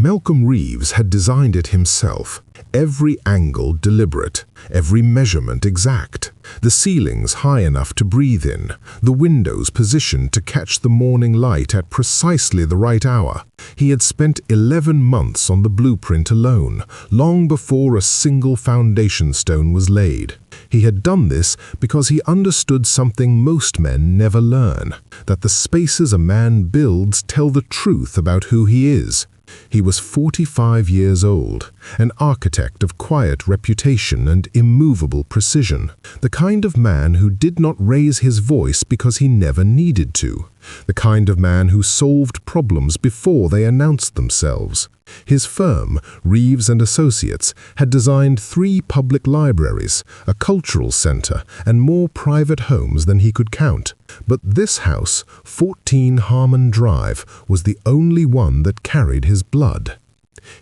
Malcolm Reeves had designed it himself, every angle deliberate, every measurement exact, the ceilings high enough to breathe in, the windows positioned to catch the morning light at precisely the right hour. He had spent 11 months on the blueprint alone, long before a single foundation stone was laid. He had done this because he understood something most men never learn, that the spaces a man builds tell the truth about who he is. He was 45 years old, an architect of quiet reputation and immovable precision, the kind of man who did not raise his voice because he never needed to, the kind of man who solved problems before they announced themselves. His firm, Reeves and Associates, had designed 3 public libraries, a cultural center, and more private homes than he could count. But this house, 14 Harmon Drive, was the only one that carried his blood.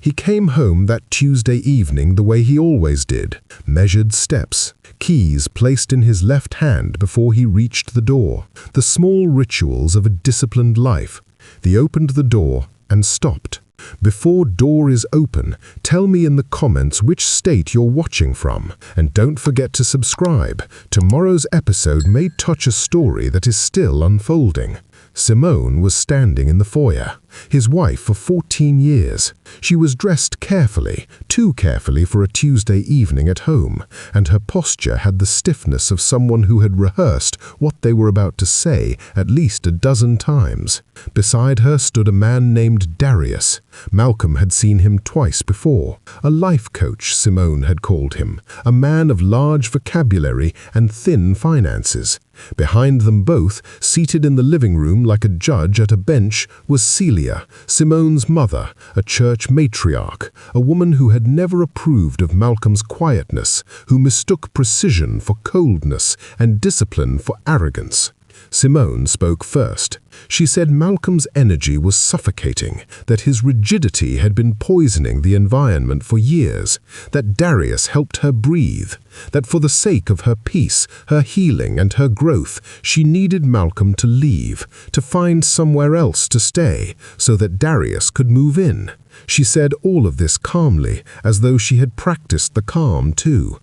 He came home that Tuesday evening the way he always did, measured steps, keys placed in his left hand before he reached the door, the small rituals of a disciplined life. He opened the door and stopped. Before door is open, tell me in the comments which state you're watching from, and don't forget to subscribe. Tomorrow's episode may touch a story that is still unfolding. Simone was standing in the foyer, his wife for 14 years. She was dressed carefully, too carefully for a Tuesday evening at home, and her posture had the stiffness of someone who had rehearsed what they were about to say at least a dozen times. Beside her stood a man named Darius. Malcolm had seen him twice before. A life coach, Simone had called him, a man of large vocabulary and thin finances. Behind them both, seated in the living room like a judge at a bench, was Celia, Simone's mother, a church matriarch, a woman who had never approved of Malcolm's quietness, who mistook precision for coldness and discipline for arrogance. Simone spoke first. She said Malcolm's energy was suffocating, that his rigidity had been poisoning the environment for years, that Darius helped her breathe, that for the sake of her peace, her healing, and her growth, she needed Malcolm to leave, to find somewhere else to stay, so that Darius could move in. She said all of this calmly, as though she had practiced the calm too.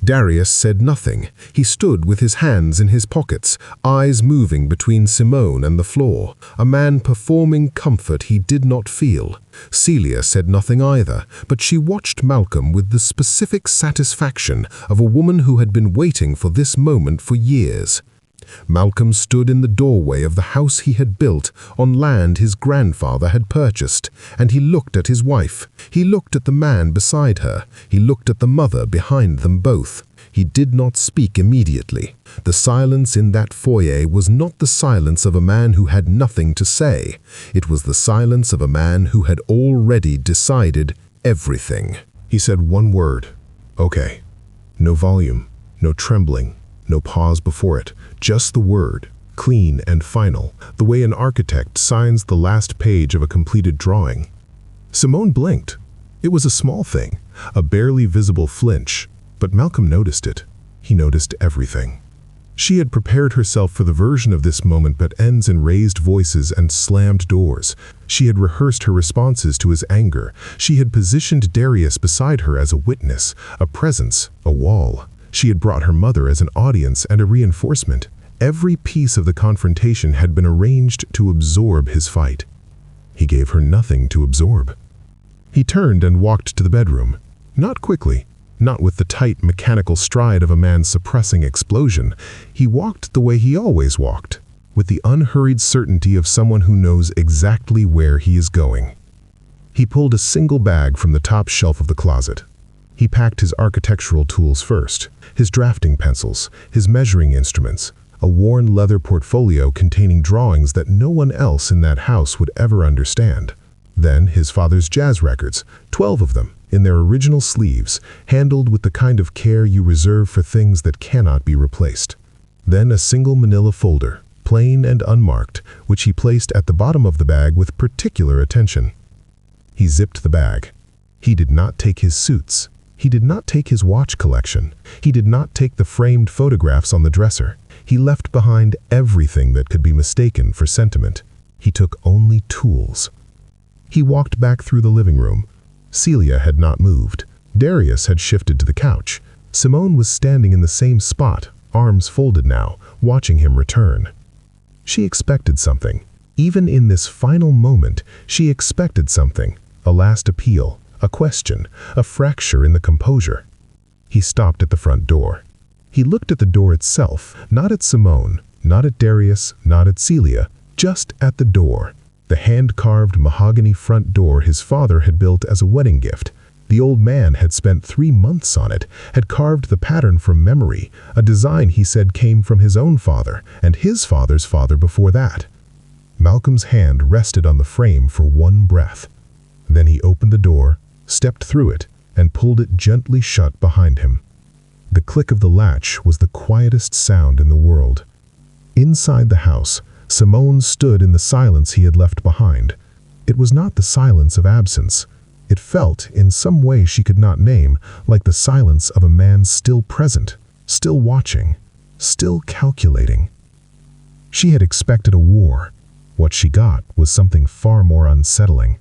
Darius said nothing. He stood with his hands in his pockets, eyes moving between Simone and the floor, a man performing comfort he did not feel. Celia said nothing either, but she watched Malcolm with the specific satisfaction of a woman who had been waiting for this moment for years. Malcolm stood in the doorway of the house he had built on land his grandfather had purchased, and he looked at his wife. He looked at the man beside her. He looked at the mother behind them both. He did not speak immediately. The silence in that foyer was not the silence of a man who had nothing to say. It was the silence of a man who had already decided everything. He said one word. Okay. No volume, no trembling, no pause before it. Just the word, clean and final, the way an architect signs the last page of a completed drawing. Simone blinked. It was a small thing, a barely visible flinch, but Malcolm noticed it. He noticed everything. She had prepared herself for the version of this moment but ends in raised voices and slammed doors. She had rehearsed her responses to his anger. She had positioned Darius beside her as a witness, a presence, a wall. She had brought her mother as an audience and a reinforcement. Every piece of the confrontation had been arranged to absorb his fight. He gave her nothing to absorb. He turned and walked to the bedroom. Not quickly, not with the tight mechanical stride of a man suppressing explosion. He walked the way he always walked, with the unhurried certainty of someone who knows exactly where he is going. He pulled a single bag from the top shelf of the closet. He packed his architectural tools first, his drafting pencils, his measuring instruments, a worn leather portfolio containing drawings that no one else in that house would ever understand. Then his father's jazz records, 12 of them, in their original sleeves, handled with the kind of care you reserve for things that cannot be replaced. Then a single manila folder, plain and unmarked, which he placed at the bottom of the bag with particular attention. He zipped the bag. He did not take his suits. He did not take his watch collection. He did not take the framed photographs on the dresser. He left behind everything that could be mistaken for sentiment. He took only tools. He walked back through the living room. Celia had not moved. Darius had shifted to the couch. Simone was standing in the same spot, arms folded now, watching him return. She expected something. Even in this final moment, she expected something. A last appeal, a question, a fracture in the composure. He stopped at the front door. He looked at the door itself, not at Simone, not at Darius, not at Celia, just at the door. The hand-carved mahogany front door his father had built as a wedding gift. The old man had spent 3 months on it, had carved the pattern from memory, a design he said came from his own father and his father's father before that. Malcolm's hand rested on the frame for one breath. Then he opened the door, stepped through it, and pulled it gently shut behind him. The click of the latch was the quietest sound in the world. Inside the house, Simone stood in the silence he had left behind. It was not the silence of absence. It felt, in some way she could not name, like the silence of a man still present, still watching, still calculating. She had expected a war. What she got was something far more unsettling.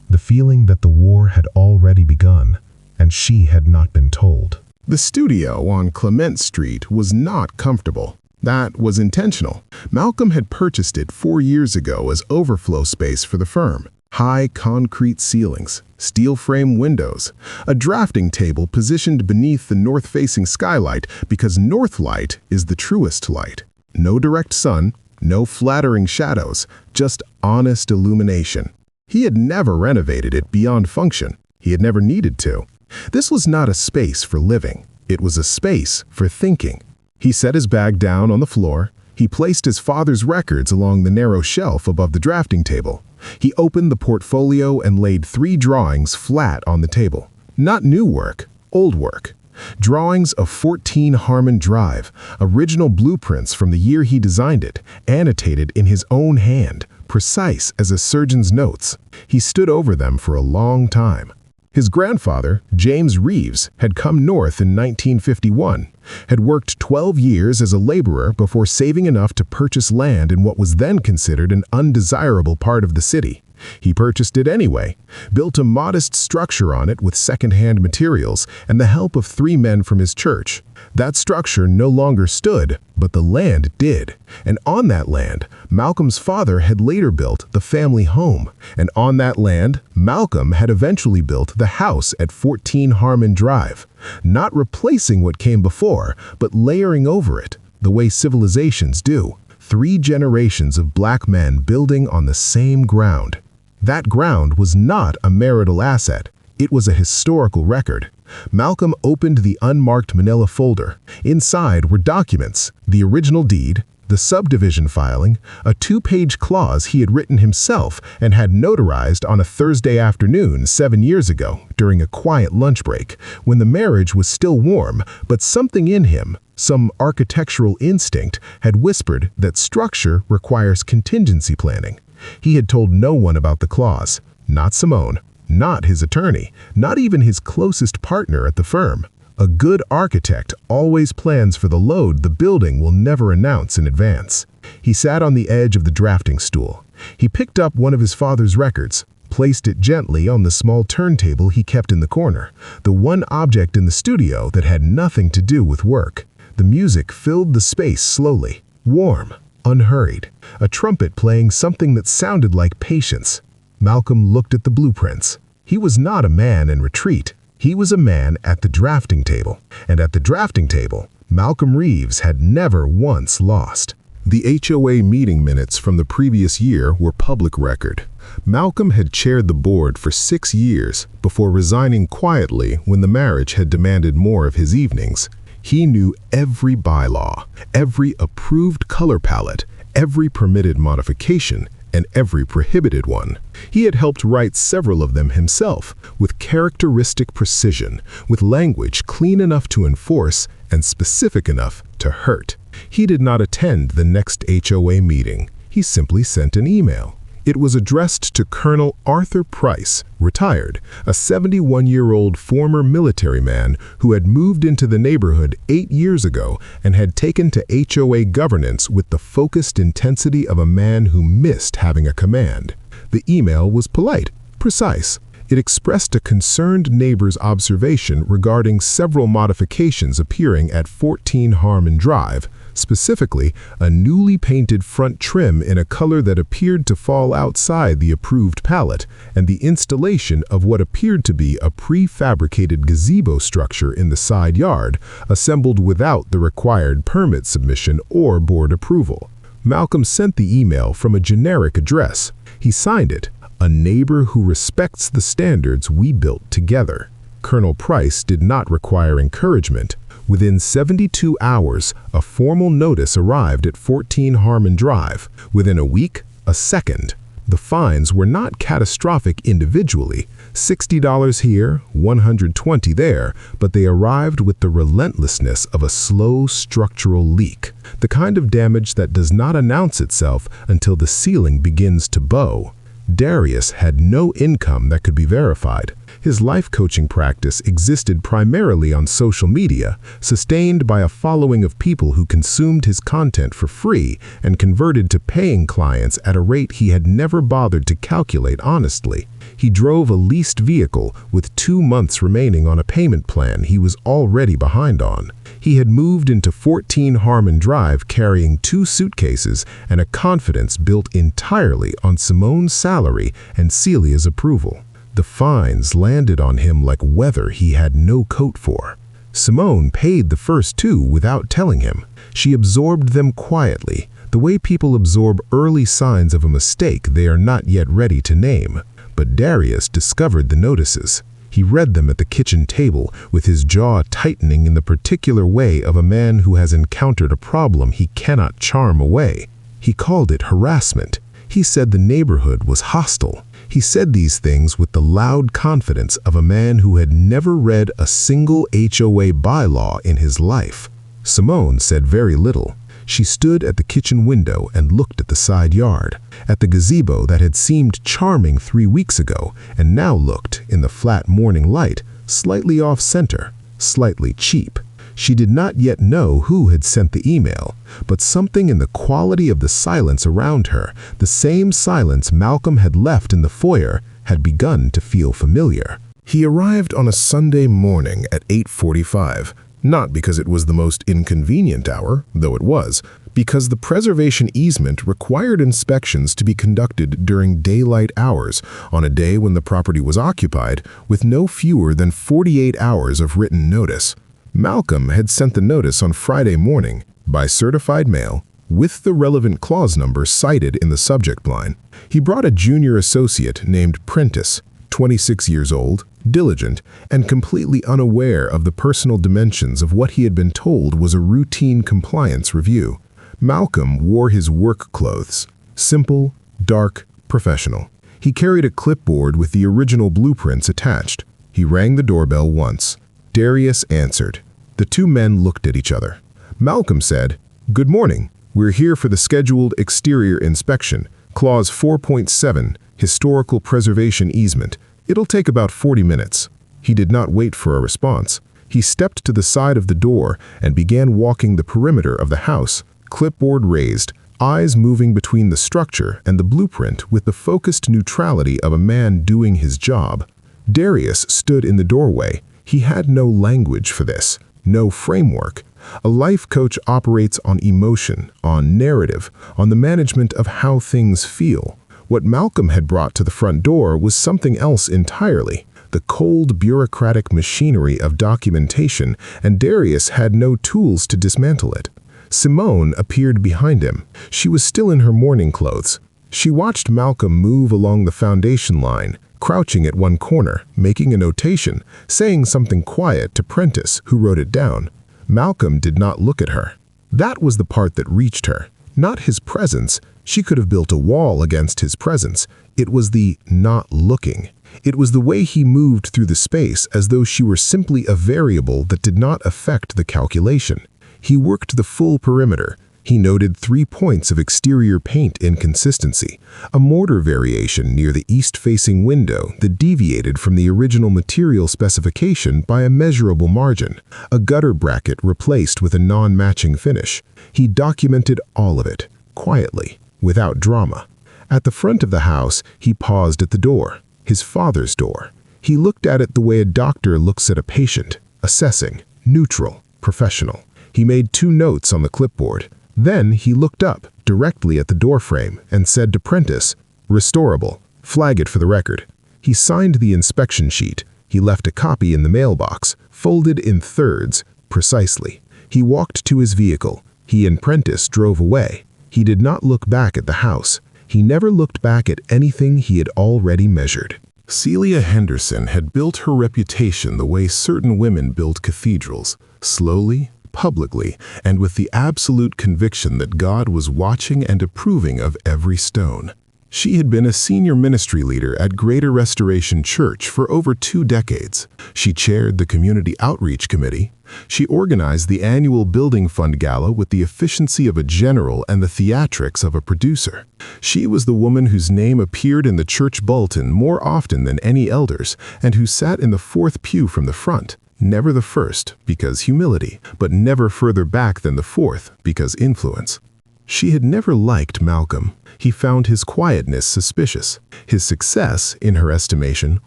The feeling that the war had already begun, and she had not been told. The studio on Clement Street was not comfortable. That was intentional. Malcolm had purchased it 4 years ago as overflow space for the firm. High concrete ceilings, steel frame windows, a drafting table positioned beneath the north-facing skylight because north light is the truest light. No direct sun, no flattering shadows, just honest illumination. He had never renovated it beyond function. He had never needed to. This was not a space for living. It was a space for thinking. He set his bag down on the floor. He placed his father's records along the narrow shelf above the drafting table. He opened the portfolio and laid 3 drawings flat on the table. Not new work, old work. Drawings of 14 Harmon Drive, original blueprints from the year he designed it, annotated in his own hand, precise as a surgeon's notes. He stood over them for a long time. His grandfather, James Reeves, had come north in 1951, had worked 12 years as a laborer before saving enough to purchase land in what was then considered an undesirable part of the city. He purchased it anyway, built a modest structure on it with second-hand materials and the help of 3 men from his church. That structure no longer stood, but the land did. And on that land, Malcolm's father had later built the family home. And on that land, Malcolm had eventually built the house at 14 Harmon Drive. Not replacing what came before, but layering over it, the way civilizations do. 3 generations of black men building on the same ground. That ground was not a marital asset. It was a historical record. Malcolm opened the unmarked manila folder. Inside were documents, the original deed, the subdivision filing, a 2-page clause he had written himself and had notarized on a Thursday afternoon 7 years ago during a quiet lunch break, when the marriage was still warm, but something in him, some architectural instinct, had whispered that structure requires contingency planning. He had told no one about the clause, not Simone, not his attorney, not even his closest partner at the firm. A good architect always plans for the load the building will never announce in advance. He sat on the edge of the drafting stool. He picked up one of his father's records, placed it gently on the small turntable he kept in the corner, the one object in the studio that had nothing to do with work. The music filled the space slowly, warm, unhurried, a trumpet playing something that sounded like patience. Malcolm looked at the blueprints. He was not a man in retreat. He was a man at the drafting table, and at the drafting table, Malcolm Reeves had never once lost. The HOA meeting minutes from the previous year were public record. Malcolm had chaired the board for 6 years before resigning quietly when the marriage had demanded more of his evenings. He knew every bylaw, every approved color palette, every permitted modification, and every prohibited one. He had helped write several of them himself, with characteristic precision, with language clean enough to enforce and specific enough to hurt. He did not attend the next HOA meeting. He simply sent an email. It was addressed to Colonel Arthur Price, retired, a 71-year-old former military man who had moved into the neighborhood 8 years ago and had taken to HOA governance with the focused intensity of a man who missed having a command. The email was polite, precise. It expressed a concerned neighbor's observation regarding several modifications appearing at 14 Harmon Drive, specifically a newly painted front trim in a color that appeared to fall outside the approved palette, and the installation of what appeared to be a prefabricated gazebo structure in the side yard, assembled without the required permit submission or board approval. Malcolm sent the email from a generic address. He signed it, "A neighbor who respects the standards we built together." Colonel Price did not require encouragement. Within 72 hours, a formal notice arrived at 14 Harmon Drive. Within a week, a second. The fines were not catastrophic individually, $60 here, $120 there, but they arrived with the relentlessness of a slow structural leak, the kind of damage that does not announce itself until the ceiling begins to bow. Darius had no income that could be verified. His life coaching practice existed primarily on social media, sustained by a following of people who consumed his content for free and converted to paying clients at a rate he had never bothered to calculate honestly. He drove a leased vehicle with 2 months remaining on a payment plan he was already behind on. He had moved into 14 Harmon Drive carrying 2 suitcases and a confidence built entirely on Simone's salary and Celia's approval. The fines landed on him like weather he had no coat for. Simone paid the first 2 without telling him. She absorbed them quietly, the way people absorb early signs of a mistake they are not yet ready to name. But Darius discovered the notices. He read them at the kitchen table, with his jaw tightening in the particular way of a man who has encountered a problem he cannot charm away. He called it harassment. He said the neighborhood was hostile. He said these things with the loud confidence of a man who had never read a single HOA bylaw in his life. Simone said very little. She stood at the kitchen window and looked at the side yard, at the gazebo that had seemed charming 3 weeks ago and now looked, in the flat morning light, slightly off-center, slightly cheap. She did not yet know who had sent the email, but something in the quality of the silence around her, the same silence Malcolm had left in the foyer, had begun to feel familiar. He arrived on a Sunday morning at 8:45, not because it was the most inconvenient hour, though it was, because the preservation easement required inspections to be conducted during daylight hours on a day when the property was occupied, with no fewer than 48 hours of written notice. Malcolm had sent the notice on Friday morning by certified mail with the relevant clause number cited in the subject line. He brought a junior associate named Prentice, 26 years old, diligent, and completely unaware of the personal dimensions of what he had been told was a routine compliance review. Malcolm wore his work clothes, simple, dark, professional. He carried a clipboard with the original blueprints attached. He rang the doorbell once. Darius answered. The 2 men looked at each other. Malcolm said, "Good morning. We're here for the scheduled exterior inspection, Clause 4.7, Historical Preservation Easement. It'll take about 40 minutes. He did not wait for a response. He stepped to the side of the door and began walking the perimeter of the house, clipboard raised, eyes moving between the structure and the blueprint with the focused neutrality of a man doing his job. Darius stood in the doorway. He had no language for this, no framework. A life coach operates on emotion, on narrative, on the management of how things feel. What Malcolm had brought to the front door was something else entirely, the cold bureaucratic machinery of documentation, and Darius had no tools to dismantle it. Simone appeared behind him. She was still in her morning clothes. She watched Malcolm move along the foundation line, crouching at one corner, making a notation, saying something quiet to Prentice, who wrote it down. Malcolm did not look at her. That was the part that reached her. Not his presence. She could have built a wall against his presence. It was the not looking. It was the way he moved through the space as though she were simply a variable that did not affect the calculation. He worked the full perimeter. He noted 3 points of exterior paint inconsistency, a mortar variation near the east-facing window that deviated from the original material specification by a measurable margin, a gutter bracket replaced with a non-matching finish. He documented all of it, quietly, without drama. At the front of the house, he paused at the door. his father's door. He looked at it the way a doctor looks at a patient, assessing, neutral, professional. He made 2 notes on the clipboard. Then he looked up, directly at the doorframe, and said to Prentice, "Restorable. Flag it for the record." He signed the inspection sheet. He left a copy in the mailbox, folded in thirds, precisely. He walked to his vehicle. He and Prentice drove away. He did not look back at the house. He never looked back at anything he had already measured. Celia Henderson had built her reputation the way certain women build cathedrals, slowly, publicly, and with the absolute conviction that God was watching and approving of every stone. She had been a senior ministry leader at Greater Restoration Church for over 2 decades. She chaired the Community Outreach Committee. She organized the annual Building Fund Gala with the efficiency of a general and the theatrics of a producer. She was the woman whose name appeared in the church bulletin more often than any elders, and who sat in the 4th pew from the front. Never the first, because humility, but never further back than the 4th, because influence. She had never liked Malcolm. He found his quietness suspicious. His success, in her estimation,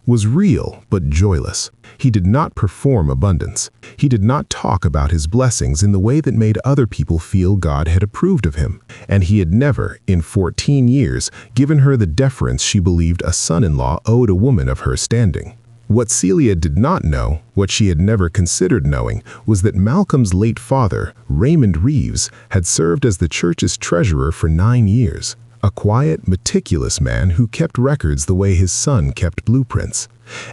was real but joyless. He did not perform abundance. He did not talk about his blessings in the way that made other people feel God had approved of him. And he had never, in 14 years, given her the deference she believed a son-in-law owed a woman of her standing. What Celia did not know, what she had never considered knowing, was that Malcolm's late father, Raymond Reeves, had served as the church's treasurer for 9 years. A quiet, meticulous man who kept records the way his son kept blueprints.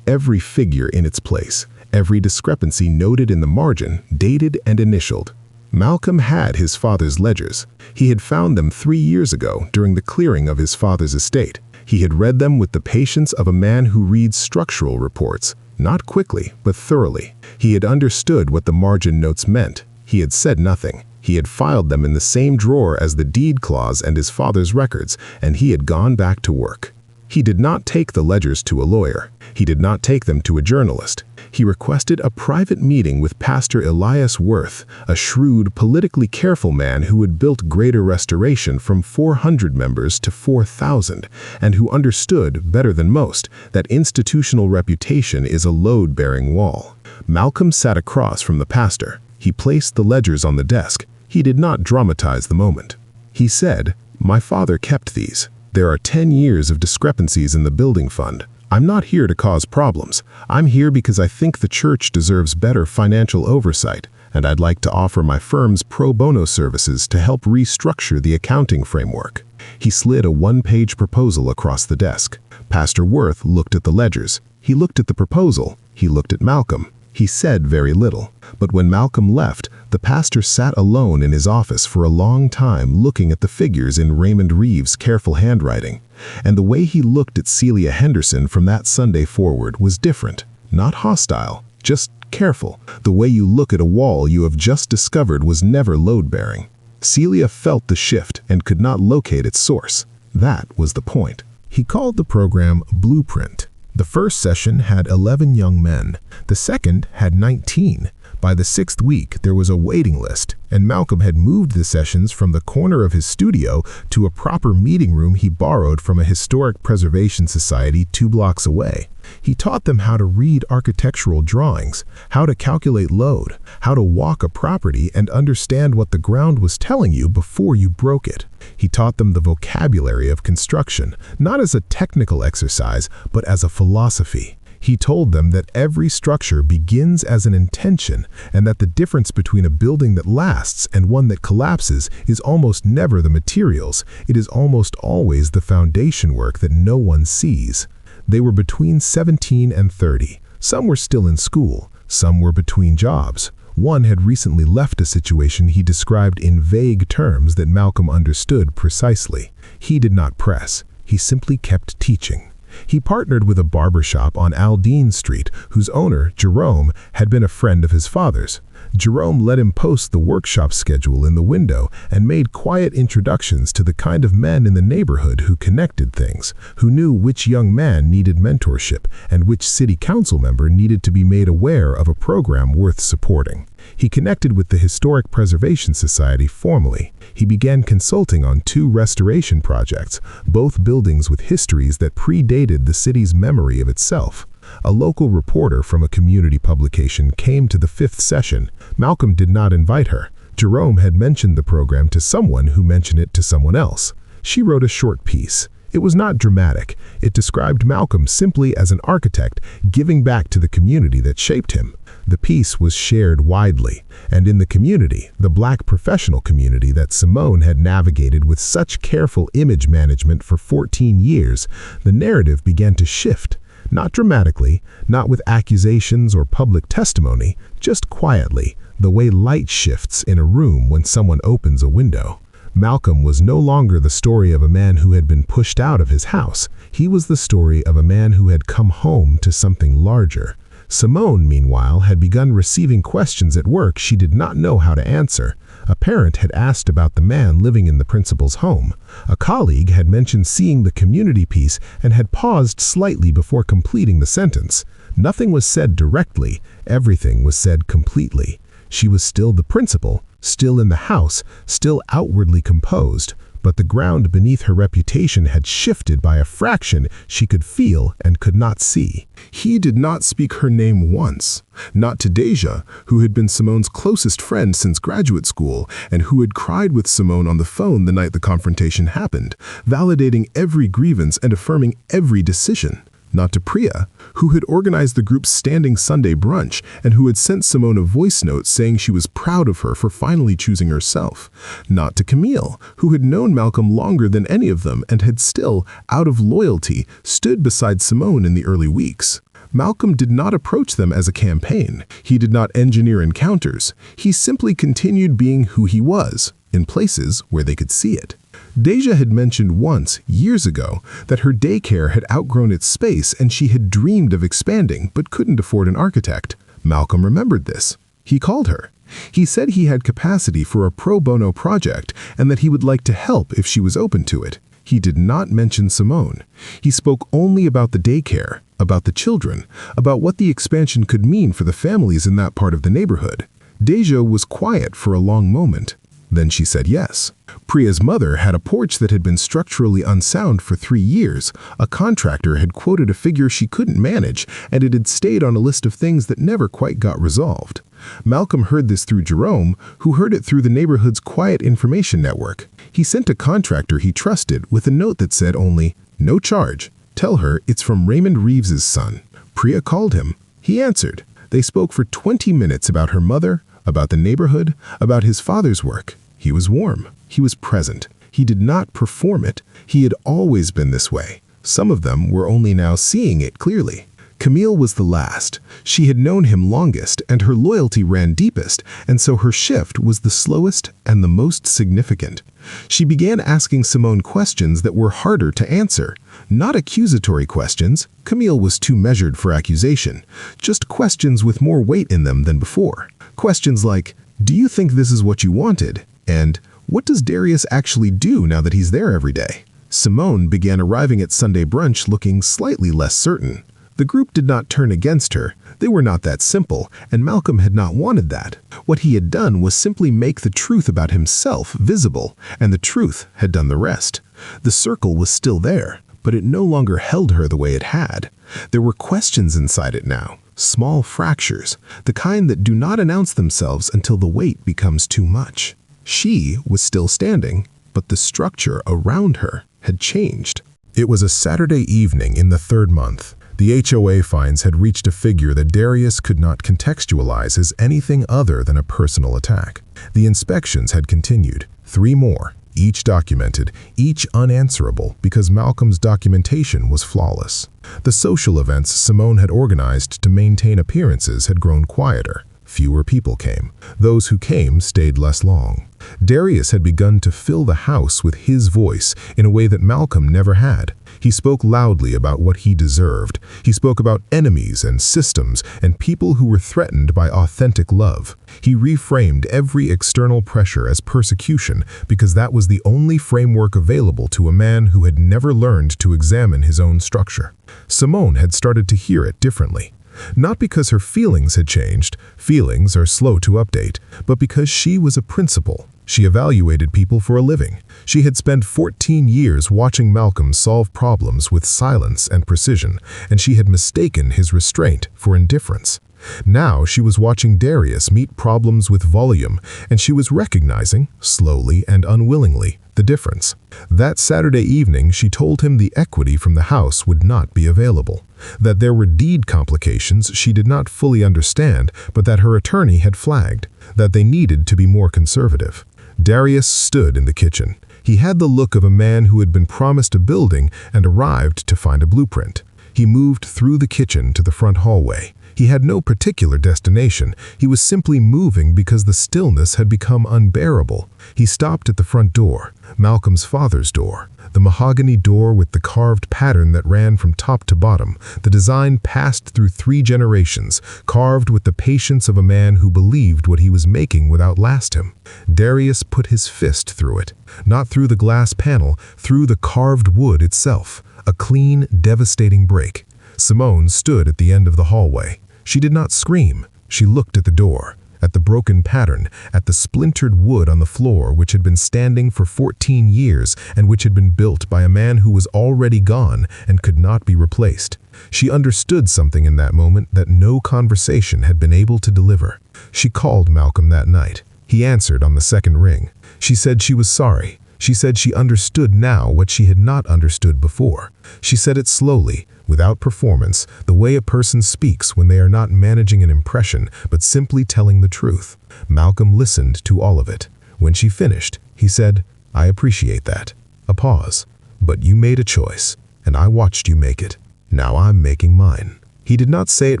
Every figure in its place, every discrepancy noted in the margin, dated and initialed. Malcolm had his father's ledgers. He had found them 3 years ago during the clearing of his father's estate. He had read them with the patience of a man who reads structural reports, not quickly, but thoroughly. He had understood what the margin notes meant. He had said nothing. He had filed them in the same drawer as the deed clause and his father's records, and he had gone back to work. He did not take the ledgers to a lawyer. He did not take them to a journalist. He requested a private meeting with Pastor Elias Worth, a shrewd, politically careful man who had built Greater Restoration from 400 members to 4,000, and who understood, better than most, that institutional reputation is a load-bearing wall. Malcolm sat across from the pastor. He placed the ledgers on the desk. He did not dramatize the moment. He said, "My father kept these. There are 10 years of discrepancies in the building fund. I'm not here to cause problems. I'm here because I think the church deserves better financial oversight, and I'd like to offer my firm's pro bono services to help restructure the accounting framework." He slid a 1-page proposal across the desk. Pastor Worth looked at the ledgers. He looked at the proposal. He looked at Malcolm. He said very little, but when Malcolm left, the pastor sat alone in his office for a long time looking at the figures in Raymond Reeves' careful handwriting. And the way he looked at Celia Henderson from that Sunday forward was different, not hostile, just careful. The way you look at a wall you have just discovered was never load-bearing. Celia felt the shift and could not locate its source. That was the point. He called the program Blueprint. The first session had 11 young men. The second had 19. By the 6th week, there was a waiting list, and Malcolm had moved the sessions from the corner of his studio to a proper meeting room he borrowed from a historic preservation society 2 blocks away. He taught them how to read architectural drawings, how to calculate load, how to walk a property and understand what the ground was telling you before you broke it. He taught them the vocabulary of construction, not as a technical exercise, but as a philosophy. He told them that every structure begins as an intention, and that the difference between a building that lasts and one that collapses is almost never the materials. It is almost always the foundation work that no one sees. They were between 17 and 30. Some were still in school. Some were between jobs. One had recently left a situation he described in vague terms that Malcolm understood precisely. He did not press. He simply kept teaching. He partnered with a barbershop on Aldine Street, whose owner, Jerome, had been a friend of his father's. Jerome let him post the workshop schedule in the window and made quiet introductions to the kind of men in the neighborhood who connected things, who knew which young man needed mentorship and which city council member needed to be made aware of a program worth supporting. He connected with the Historic Preservation Society formally. He began consulting on 2 restoration projects, both buildings with histories that predated the city's memory of itself. A local reporter from a community publication came to the 5th session. Malcolm did not invite her. Jerome had mentioned the program to someone who mentioned it to someone else. She wrote a short piece. It was not dramatic. It described Malcolm simply as an architect giving back to the community that shaped him. The piece was shared widely, and in the community, the Black professional community that Simone had navigated with such careful image management for 14 years, the narrative began to shift. Not dramatically, not with accusations or public testimony, just quietly, the way light shifts in a room when someone opens a window. Malcolm was no longer the story of a man who had been pushed out of his house. He was the story of a man who had come home to something larger. Simone, meanwhile, had begun receiving questions at work she did not know how to answer. A parent had asked about the man living in the principal's home. A colleague had mentioned seeing the community piece and had paused slightly before completing the sentence. Nothing was said directly, everything was said completely. She was still the principal, still in the house, still outwardly composed, but the ground beneath her reputation had shifted by a fraction she could feel and could not see. He did not speak her name once. Not to Deja, who had been Simone's closest friend since graduate school and who had cried with Simone on the phone the night the confrontation happened, validating every grievance and affirming every decision. Not to Priya, who had organized the group's standing Sunday brunch and who had sent Simone a voice note saying she was proud of her for finally choosing herself. Not to Camille, who had known Malcolm longer than any of them and had still, out of loyalty, stood beside Simone in the early weeks. Malcolm did not approach them as a campaign. He did not engineer encounters. He simply continued being who he was, in places where they could see it. Deja had mentioned once, years ago, that her daycare had outgrown its space and she had dreamed of expanding but couldn't afford an architect. Malcolm remembered this. He called her. He said he had capacity for a pro bono project and that he would like to help if she was open to it. He did not mention Simone. He spoke only about the daycare, about the children, about what the expansion could mean for the families in that part of the neighborhood. Deja was quiet for a long moment. Then she said yes. Priya's mother had a porch that had been structurally unsound for 3 years. A contractor had quoted a figure she couldn't manage, and it had stayed on a list of things that never quite got resolved. Malcolm heard this through Jerome, who heard it through the neighborhood's quiet information network. He sent a contractor he trusted with a note that said only, "No charge. Tell her it's from Raymond Reeves's son." Priya called him. He answered. They spoke for 20 minutes about her mother, about the neighborhood, about his father's work. He was warm. He was present. He did not perform it. He had always been this way. Some of them were only now seeing it clearly. Camille was the last. She had known him longest, and her loyalty ran deepest, and so her shift was the slowest and the most significant. She began asking Simone questions that were harder to answer. Not accusatory questions. Camille was too measured for accusation. Just questions with more weight in them than before. Questions like, "Do you think this is what you wanted?" And "What does Darius actually do now that he's there every day?" Simone began arriving at Sunday brunch looking slightly less certain. The group did not turn against her. They were not that simple, and Malcolm had not wanted that. What he had done was simply make the truth about himself visible, and the truth had done the rest. The circle was still there, but it no longer held her the way it had. There were questions inside it now, small fractures, the kind that do not announce themselves until the weight becomes too much. She was still standing, but the structure around her had changed. It was a Saturday evening in the 3rd month. The HOA fines had reached a figure that Darius could not contextualize as anything other than a personal attack. The inspections had continued, 3 more, each documented, each unanswerable because Malcolm's documentation was flawless. The social events Simone had organized to maintain appearances had grown quieter. Fewer people came. Those who came stayed less long. Darius had begun to fill the house with his voice in a way that Malcolm never had. He spoke loudly about what he deserved. He spoke about enemies and systems and people who were threatened by authentic love. He reframed every external pressure as persecution because that was the only framework available to a man who had never learned to examine his own structure. Simone had started to hear it differently. Not because her feelings had changed, feelings are slow to update, but because she was a principal. She evaluated people for a living. She had spent 14 years watching Malcolm solve problems with silence and precision, and she had mistaken his restraint for indifference. Now she was watching Darius meet problems with volume, and she was recognizing, slowly and unwillingly, the difference. That Saturday evening, she told him the equity from the house would not be available, that there were deed complications she did not fully understand, but that her attorney had flagged, that they needed to be more conservative. Darius stood in the kitchen. He had the look of a man who had been promised a building and arrived to find a blueprint. He moved through the kitchen to the front hallway. He had no particular destination. He was simply moving because the stillness had become unbearable. He stopped at the front door, Malcolm's father's door, the mahogany door with the carved pattern that ran from top to bottom. The design passed through 3 generations, carved with the patience of a man who believed what he was making would outlast him. Darius put his fist through it, not through the glass panel, through the carved wood itself, a clean, devastating break. Simone stood at the end of the hallway. She did not scream. She looked at the door, at the broken pattern, at the splintered wood on the floor which had been standing for 14 years and which had been built by a man who was already gone and could not be replaced. She understood something in that moment that no conversation had been able to deliver. She called Malcolm that night. He answered on the second ring. She said she was sorry. She said she understood now what she had not understood before. She said it slowly, without performance, the way a person speaks when they are not managing an impression but simply telling the truth. Malcolm listened to all of it. When she finished, he said, "I appreciate that." A pause. "But you made a choice, and I watched you make it. Now I'm making mine." He did not say it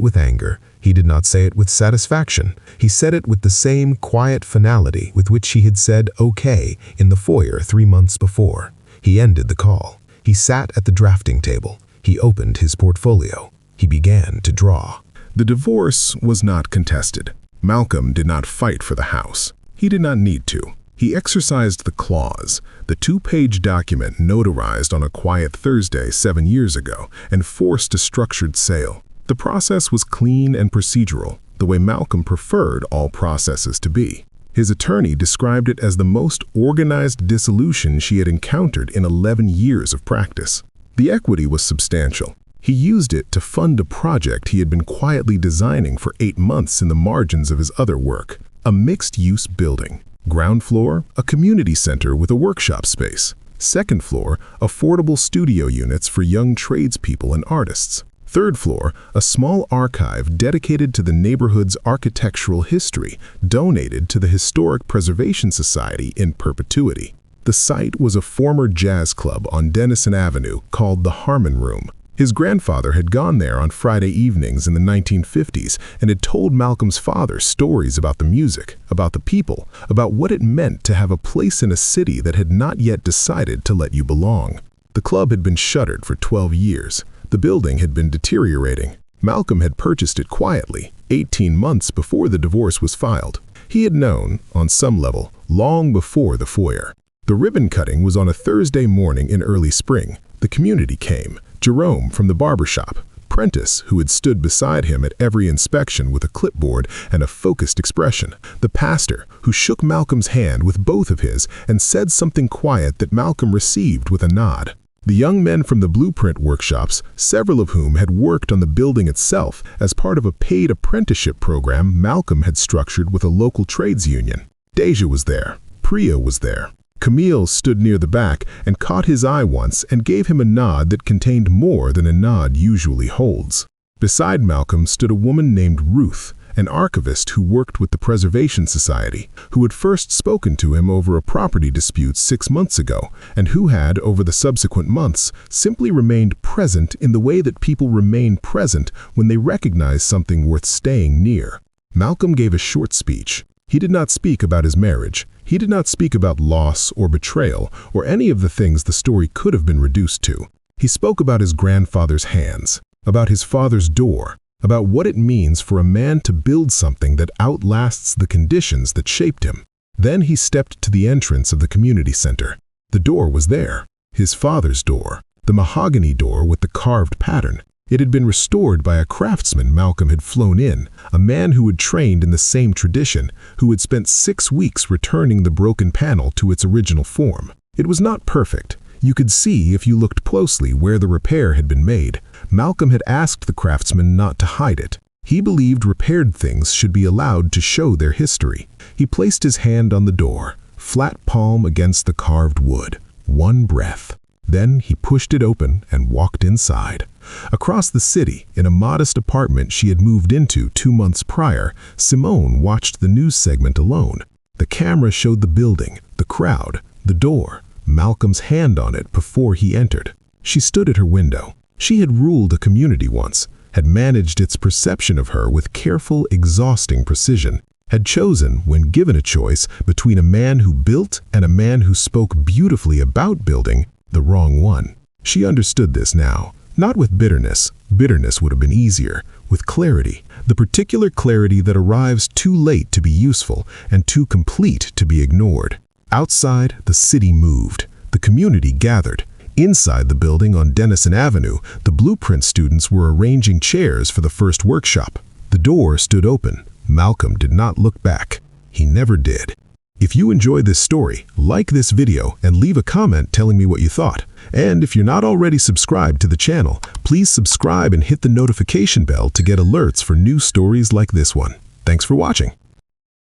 with anger. He did not say it with satisfaction. He said it with the same quiet finality with which he had said okay in the foyer 3 months before. He ended the call. He sat at the drafting table. He opened his portfolio. He began to draw. The divorce was not contested. Malcolm did not fight for the house. He did not need to. He exercised the clause, the 2-page document notarized on a quiet Thursday 7 years ago and forced a structured sale. The process was clean and procedural, the way Malcolm preferred all processes to be. His attorney described it as the most organized dissolution she had encountered in 11 years of practice. The equity was substantial. He used it to fund a project he had been quietly designing for 8 months in the margins of his other work, a mixed-use building. Ground floor, a community center with a workshop space. Second floor, affordable studio units for young tradespeople and artists. Third floor, a small archive dedicated to the neighborhood's architectural history, donated to the Historic Preservation Society in perpetuity. The site was a former jazz club on Denison Avenue called the Harmon Room. His grandfather had gone there on Friday evenings in the 1950s and had told Malcolm's father stories about the music, about the people, about what it meant to have a place in a city that had not yet decided to let you belong. The club had been shuttered for 12 years. The building had been deteriorating. Malcolm had purchased it quietly, 18 months before the divorce was filed. He had known, on some level, long before the foyer. The ribbon cutting was on a Thursday morning in early spring. The community came. Jerome from the barbershop, Prentice, who had stood beside him at every inspection with a clipboard and a focused expression, the pastor, who shook Malcolm's hand with both of his and said something quiet that Malcolm received with a nod. The young men from the blueprint workshops, several of whom had worked on the building itself as part of a paid apprenticeship program Malcolm had structured with a local trades union. Deja was there. Priya was there. Camille stood near the back and caught his eye once and gave him a nod that contained more than a nod usually holds. Beside Malcolm stood a woman named Ruth, an archivist who worked with the Preservation Society, who had first spoken to him over a property dispute 6 months ago, and who had, over the subsequent months, simply remained present in the way that people remain present when they recognize something worth staying near. Malcolm gave a short speech. He did not speak about his marriage. He did not speak about loss or betrayal or any of the things the story could have been reduced to. He spoke about his grandfather's hands, about his father's door, about what it means for a man to build something that outlasts the conditions that shaped him. Then he stepped to the entrance of the community center. The door was there, his father's door, the mahogany door with the carved pattern. It had been restored by a craftsman Malcolm had flown in, a man who had trained in the same tradition, who had spent 6 weeks returning the broken panel to its original form. It was not perfect. You could see, if you looked closely, where the repair had been made. Malcolm had asked the craftsman not to hide it. He believed repaired things should be allowed to show their history. He placed his hand on the door, flat palm against the carved wood. One breath. Then he pushed it open and walked inside. Across the city, in a modest apartment she had moved into 2 months prior, Simone watched the news segment alone. The camera showed the building, the crowd, the door, Malcolm's hand on it before he entered. She stood at her window. She had ruled a community once, had managed its perception of her with careful, exhausting precision, had chosen, when given a choice, between a man who built and a man who spoke beautifully about building, the wrong one. She understood this now. Not with bitterness. Bitterness would have been easier. With clarity. The particular clarity that arrives too late to be useful and too complete to be ignored. Outside, the city moved. The community gathered. Inside the building on Denison Avenue, the blueprint students were arranging chairs for the first workshop. The door stood open. Malcolm did not look back. He never did. If you enjoyed this story, like this video and leave a comment telling me what you thought. And if you're not already subscribed to the channel, please subscribe and hit the notification bell to get alerts for new stories like this one. Thanks for watching.